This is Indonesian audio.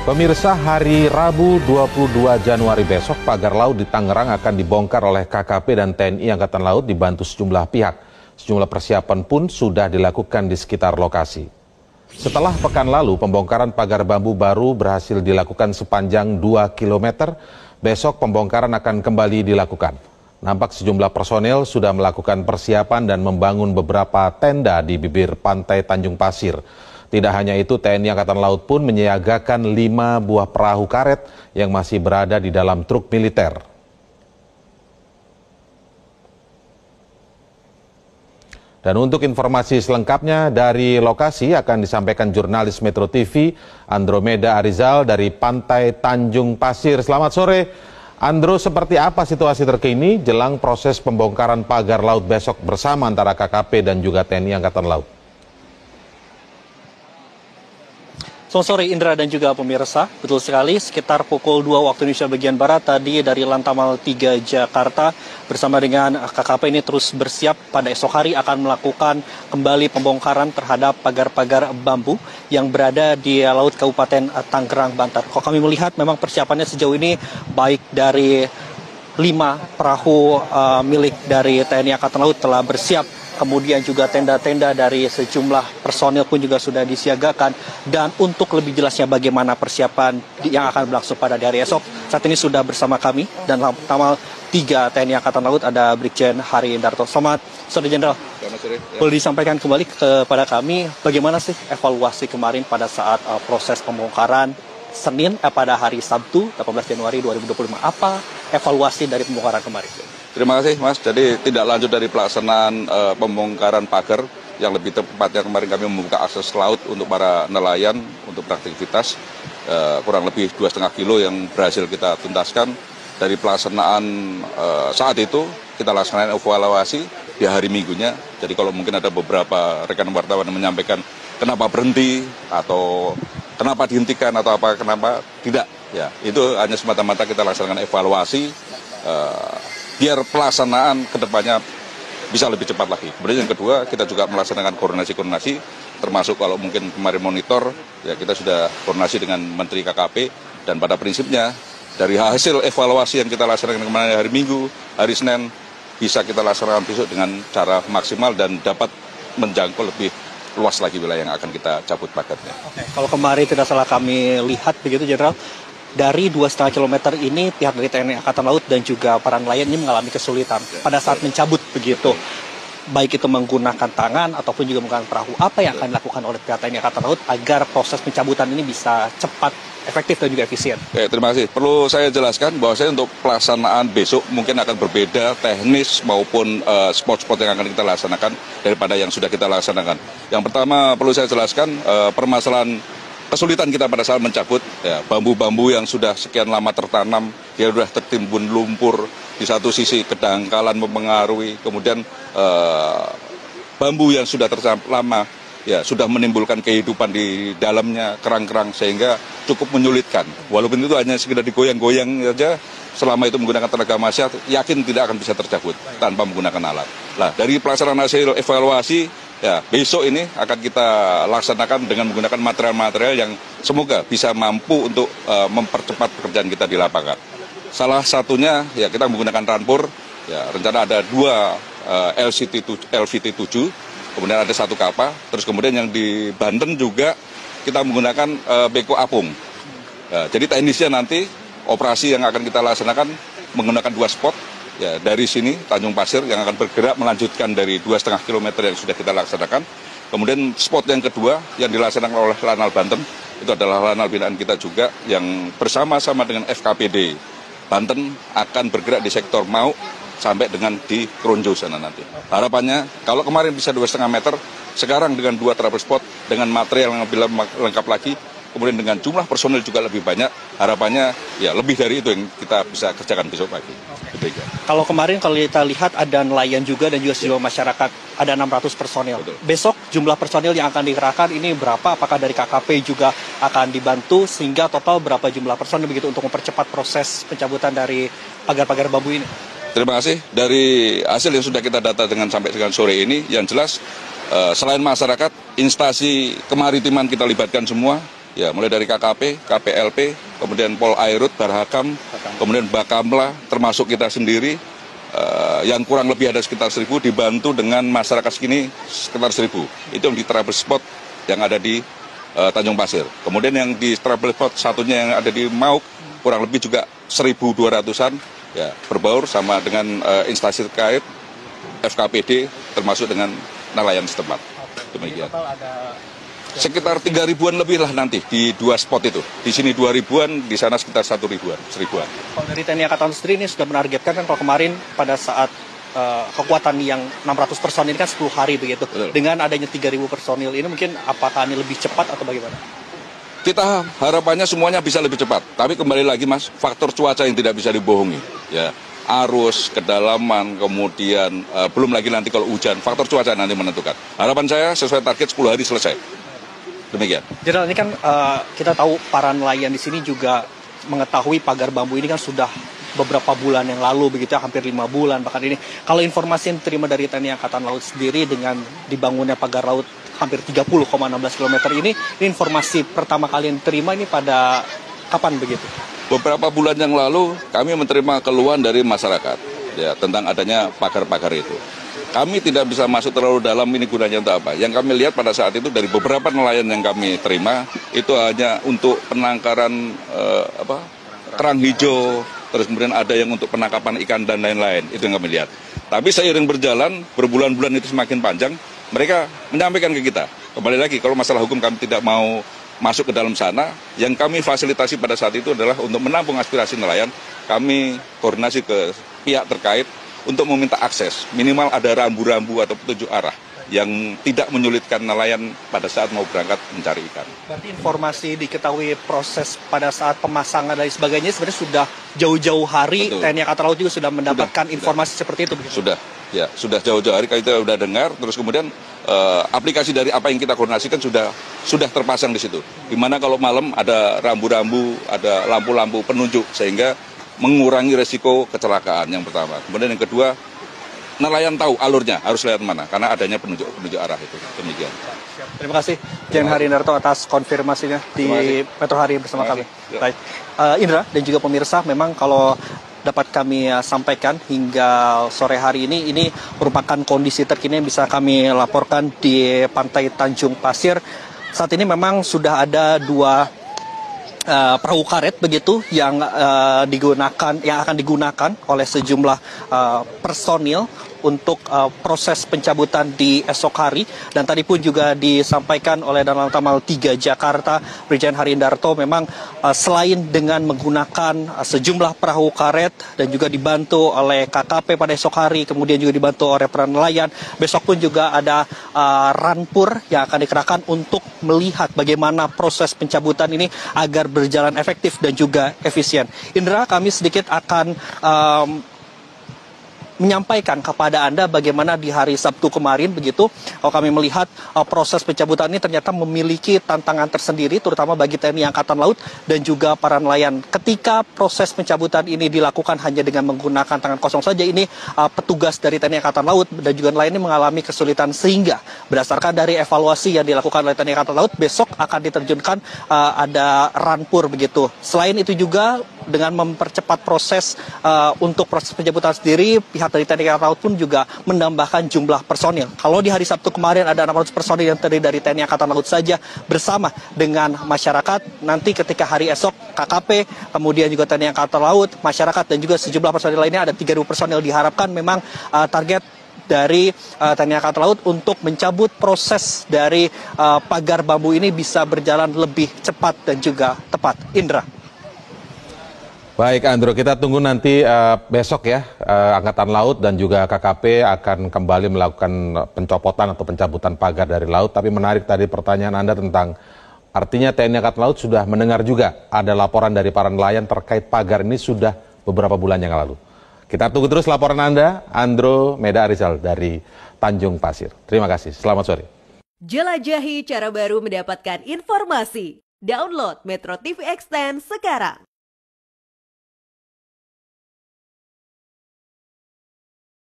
Pemirsa, hari Rabu 22 Januari besok, pagar laut di Tangerang akan dibongkar oleh KKP dan TNI Angkatan Laut dibantu sejumlah pihak. Sejumlah persiapan pun sudah dilakukan di sekitar lokasi. Setelah pekan lalu, pembongkaran pagar bambu baru berhasil dilakukan sepanjang 2 km. Besok pembongkaran akan kembali dilakukan. Nampak sejumlah personel sudah melakukan persiapan dan membangun beberapa tenda di bibir pantai Tanjung Pasir. Tidak hanya itu, TNI Angkatan Laut pun menyiagakan 5 buah perahu karet yang masih berada di dalam truk militer. Dan untuk informasi selengkapnya dari lokasi akan disampaikan jurnalis Metro TV Andromeda Arizal dari Pantai Tanjung Pasir. Selamat sore, Andro. Seperti apa situasi terkini jelang proses pembongkaran pagar laut besok bersama antara KKP dan juga TNI Angkatan Laut? Selamat sore Indra dan juga pemirsa, betul sekali sekitar pukul 2 waktu Indonesia bagian Barat tadi dari Lantamal 3 Jakarta bersama dengan KKP ini terus bersiap pada esok hari akan melakukan kembali pembongkaran terhadap pagar-pagar bambu yang berada di Laut Kabupaten Tangerang, Banten. Kalau kami melihat memang persiapannya sejauh ini baik dari 5 perahu milik dari TNI Angkatan Laut telah bersiap. Kemudian juga tenda-tenda dari sejumlah personil pun juga sudah disiagakan. Dan untuk lebih jelasnya bagaimana persiapan yang akan berlangsung pada hari esok, saat ini sudah bersama kami dan Lantamal 3 TNI Angkatan Laut ada Brigjen Hari Indarto. Selamat sore Jenderal. Selamat sore. Ya. Boleh disampaikan kembali kepada kami bagaimana sih evaluasi kemarin pada saat proses pembongkaran Senin pada hari Sabtu 18 Januari 2025. Apa evaluasi dari pembongkaran kemarin? Terima kasih Mas. Jadi tidak lanjut dari pelaksanaan pembongkaran pagar yang lebih tepatnya kemarin kami membuka akses laut untuk para nelayan untuk beraktivitas kurang lebih 2,5 kilo yang berhasil kita tuntaskan. Dari pelaksanaan saat itu kita laksanakan evaluasi di hari Minggunya. Jadi kalau mungkin ada beberapa rekan wartawan yang menyampaikan kenapa berhenti atau kenapa dihentikan atau apa kenapa tidak, ya itu hanya semata-mata kita laksanakan evaluasi biar pelaksanaan kedepannya bisa lebih cepat lagi. Kemudian yang kedua, kita juga melaksanakan koordinasi-koordinasi, termasuk kalau mungkin kemarin monitor, ya kita sudah koordinasi dengan Menteri KKP, dan pada prinsipnya dari hasil evaluasi yang kita laksanakan kemarin hari Minggu, hari Senin, bisa kita laksanakan besok dengan cara maksimal dan dapat menjangkau lebih luas lagi wilayah yang akan kita cabut pagarnya. Oke, kalau kemarin tidak salah kami lihat begitu Jenderal, dari 2,5 km ini pihak dari TNI Angkatan Laut dan juga para nelayan ini mengalami kesulitan pada saat mencabut begitu. Baik itu menggunakan tangan ataupun juga menggunakan perahu. Apa yang akan dilakukan oleh pihak TNI Angkatan Laut agar proses pencabutan ini bisa cepat, efektif dan juga efisien? Oke, terima kasih. Perlu saya jelaskan bahwa saya untuk pelaksanaan besok mungkin akan berbeda teknis maupun spot-spot yang akan kita laksanakan daripada yang sudah kita laksanakan. Yang pertama perlu saya jelaskan permasalahan kesulitan kita pada saat mencabut ya, bambu-bambu yang sudah sekian lama tertanam, dia sudah tertimbun lumpur, di satu sisi kedangkalan mempengaruhi, kemudian bambu yang sudah lama ya sudah menimbulkan kehidupan di dalamnya, kerang-kerang, sehingga cukup menyulitkan. Walaupun itu hanya sekedar digoyang-goyang saja, selama itu menggunakan tenaga manusia, yakin tidak akan bisa tercabut tanpa menggunakan alat. Nah, dari pelaksanaan hasil evaluasi, ya, besok ini akan kita laksanakan dengan menggunakan material-material yang semoga bisa mampu untuk mempercepat pekerjaan kita di lapangan. Salah satunya ya kita menggunakan rampur, ya rencana ada 2 LVT 7, kemudian ada 1 kapal, terus kemudian yang di Banten juga kita menggunakan beko apung. Ya, jadi teknisnya nanti operasi yang akan kita laksanakan menggunakan 2 spot. Ya, dari sini Tanjung Pasir yang akan bergerak melanjutkan dari 2,5 km yang sudah kita laksanakan. Kemudian spot yang kedua yang dilaksanakan oleh Lanal Banten, itu adalah Lanal binaan kita juga yang bersama-sama dengan FKPD Banten akan bergerak di sektor Mau sampai dengan di Kronjo sana nanti. Harapannya kalau kemarin bisa 2,5 meter, sekarang dengan 2 travel spot dengan material yang lebih lengkap lagi, kemudian dengan jumlah personil juga lebih banyak, harapannya ya lebih dari itu yang kita bisa kerjakan besok pagi. Kalau kemarin kalau kita lihat ada nelayan juga dan juga sejumlah masyarakat, ada 600 personil. Betul. Besok jumlah personil yang akan dikerahkan ini berapa? Apakah dari KKP juga akan dibantu sehingga total berapa jumlah personil begitu untuk mempercepat proses pencabutan dari pagar-pagar bambu ini? Terima kasih. Dari hasil yang sudah kita data sampai dengan sore ini, yang jelas selain masyarakat, instansi kemaritiman kita libatkan semua, Ya, mulai dari KKP, KPLP, kemudian Polairut, Barhakam, kemudian Bakamla, termasuk kita sendiri, yang kurang lebih ada sekitar 1.000, dibantu dengan masyarakat segini sekitar 1.000. Itu yang di travel spot yang ada di Tanjung Pasir. Kemudian yang di travel spot satunya yang ada di Mauk, kurang lebih juga 1.200-an, ya, berbaur sama dengan instansi terkait, FKPD, termasuk dengan nelayan setempat. Demikian. Sekitar 3.000-an lebih lah nanti di 2 spot itu. Di sini 2.000-an, di sana sekitar 1.000-an, 1.000-an. Kalau dari TNI Angkatan Laut sendiri ini sudah menargetkan kan kalau kemarin pada saat kekuatan yang 600 personil ini kan 10 hari begitu. Betul. Dengan adanya 3.000 personil ini mungkin apakah ini lebih cepat atau bagaimana? Kita harapannya semuanya bisa lebih cepat. Tapi kembali lagi Mas, faktor cuaca yang tidak bisa dibohongi. Ya, arus, kedalaman, kemudian belum lagi nanti kalau hujan, faktor cuaca nanti menentukan. Harapan saya sesuai target 10 hari selesai. Demikian. Jenderal, ini kan kita tahu para nelayan di sini juga mengetahui pagar bambu ini kan sudah beberapa bulan yang lalu begitu ya, hampir 5 bulan bahkan ini. Kalau informasi yang diterima dari TNI Angkatan Laut sendiri dengan dibangunnya pagar laut hampir 30,16 km ini informasi pertama kali yang diterima ini pada kapan begitu? Beberapa bulan yang lalu kami menerima keluhan dari masyarakat ya tentang adanya pagar-pagar itu. Kami tidak bisa masuk terlalu dalam ini gunanya untuk apa. Yang kami lihat pada saat itu dari beberapa nelayan yang kami terima itu hanya untuk penangkaran kerang hijau, terus kemudian ada yang untuk penangkapan ikan dan lain-lain. Itu yang kami lihat. Tapi seiring berjalan, berbulan-bulan itu semakin panjang, mereka menyampaikan ke kita. Kembali lagi, kalau masalah hukum kami tidak mau masuk ke dalam sana, yang kami fasilitasi pada saat itu adalah untuk menampung aspirasi nelayan, kami koordinasi ke pihak terkait untuk meminta akses, minimal ada rambu-rambu atau petunjuk arah yang tidak menyulitkan nelayan pada saat mau berangkat mencari ikan. Berarti informasi diketahui proses pada saat pemasangan dan sebagainya sebenarnya sudah jauh-jauh hari. Betul. TNI Angkatan Laut juga sudah mendapatkan informasi seperti itu begitu? Sudah jauh-jauh hari kita sudah dengar, terus kemudian aplikasi dari apa yang kita koordinasikan sudah terpasang di situ. Dimana kalau malam ada rambu-rambu, ada lampu-lampu penunjuk sehingga mengurangi resiko kecelakaan yang pertama. Kemudian yang kedua, nelayan tahu alurnya harus lewat mana karena adanya penunjuk arah itu. Demikian. Terima kasih Jen Harindarto atas konfirmasinya di Metro Hari bersama kami. Baik, Indra dan juga pemirsa, memang kalau dapat kami sampaikan hingga sore hari ini merupakan kondisi terkini yang bisa kami laporkan di Pantai Tanjung Pasir. Saat ini memang sudah ada 2 perahu karet begitu yang akan digunakan oleh sejumlah personil untuk proses pencabutan di esok hari. Dan tadi pun juga disampaikan oleh Danlanal Tamal 3 Jakarta, Brigjen Harindarto, memang selain dengan menggunakan sejumlah perahu karet dan juga dibantu oleh KKP pada esok hari, kemudian juga dibantu oleh para nelayan, besok pun juga ada rampur yang akan dikerahkan untuk melihat bagaimana proses pencabutan ini agar berjalan efektif dan juga efisien. Indra, kami sedikit akan menyampaikan kepada Anda bagaimana di hari Sabtu kemarin begitu. Kalau kami melihat proses pencabutan ini ternyata memiliki tantangan tersendiri terutama bagi TNI Angkatan Laut dan juga para nelayan. Ketika proses pencabutan ini dilakukan hanya dengan menggunakan tangan kosong saja, ini petugas dari TNI Angkatan Laut dan juga nelayan ini mengalami kesulitan, sehingga berdasarkan dari evaluasi yang dilakukan oleh TNI Angkatan Laut, besok akan diterjunkan ada rampur begitu. Selain itu juga dengan mempercepat proses untuk proses pencabutan sendiri, pihak dari TNI Angkatan Laut pun juga menambahkan jumlah personil. Kalau di hari Sabtu kemarin ada 600 personil yang terdiri dari TNI Angkatan Laut saja bersama dengan masyarakat. Nanti ketika hari esok KKP, kemudian juga TNI Angkatan Laut, masyarakat dan juga sejumlah personil lainnya ada 3.000 personil. Diharapkan memang target dari TNI Angkatan Laut untuk mencabut proses dari pagar bambu ini bisa berjalan lebih cepat dan juga tepat. Indra. Baik Andro, kita tunggu nanti besok ya, Angkatan Laut dan juga KKP akan kembali melakukan pencopotan atau pencabutan pagar dari laut. Tapi menarik tadi pertanyaan Anda tentang artinya TNI Angkatan Laut sudah mendengar juga ada laporan dari para nelayan terkait pagar ini sudah beberapa bulan yang lalu. Kita tunggu terus laporan Anda, Andro Meda Arizal dari Tanjung Pasir. Terima kasih, selamat sore. Jelajahi cara baru mendapatkan informasi. Download Metro TV Extend sekarang.